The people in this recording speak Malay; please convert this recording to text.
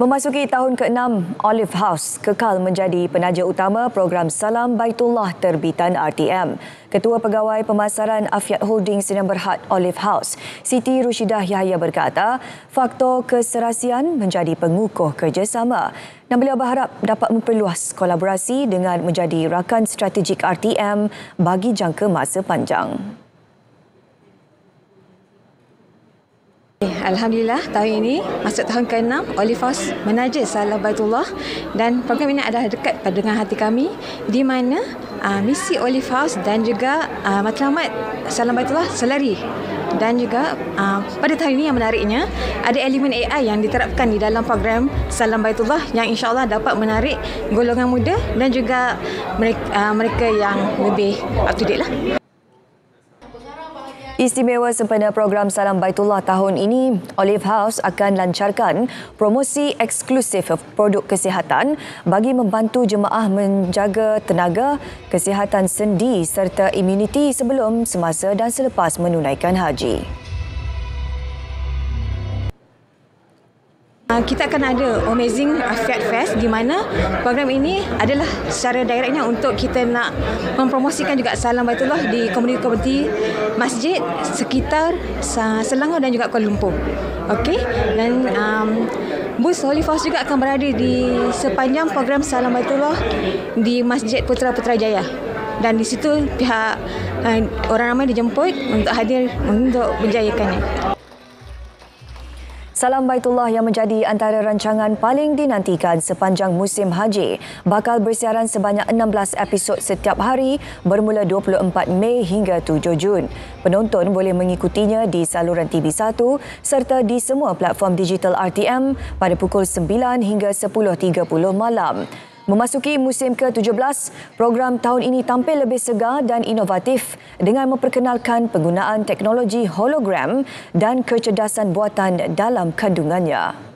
Memasuki tahun ke-6, Olive House kekal menjadi penaja utama program Salam Baitullah terbitan RTM. Ketua Pegawai Pemasaran Afiat Holdings Sdn Bhd Olive House, Siti Rushidah Yahya berkata, faktor keserasian menjadi pengukuh kerjasama dan beliau berharap dapat memperluas kolaborasi dengan menjadi rakan strategik RTM bagi jangka masa panjang. Alhamdulillah, tahun ini masuk tahun ke-6, Olive House menaja Salam Baitullah dan program ini adalah dekat dengan hati kami di mana misi Olive House dan juga matlamat Salam Baitullah selari. Dan juga pada tahun ini yang menariknya ada elemen AI yang diterapkan di dalam program Salam Baitullah yang insya-Allah dapat menarik golongan muda dan juga mereka yang lebih up to date lah. Istimewa sempena program Salam Baitullah tahun ini, Olive House akan lancarkan promosi eksklusif produk kesihatan bagi membantu jemaah menjaga tenaga, kesihatan sendi serta imuniti sebelum, semasa dan selepas menunaikan haji. Kita akan ada Amazing Afiat Fest di mana program ini adalah secara direktnya untuk kita nak mempromosikan juga Salam Baitullah di komuniti-komuniti masjid sekitar Selangor dan juga Kuala Lumpur. Okey, dan bus Olive House juga akan berada di sepanjang program Salam Baitullah di Masjid Putra Putrajaya. Dan di situ pihak orang ramai dijemput untuk hadir untuk menjayakannya. Salam Baitullah yang menjadi antara rancangan paling dinantikan sepanjang musim haji bakal bersiaran sebanyak 16 episod setiap hari bermula 24 Mei hingga 7 Jun. Penonton boleh mengikutinya di saluran TV1 serta di semua platform digital RTM pada pukul 9 hingga 10.30 malam. Memasuki musim ke-17, program tahun ini tampil lebih segar dan inovatif dengan memperkenalkan penggunaan teknologi hologram dan kecerdasan buatan dalam kandungannya.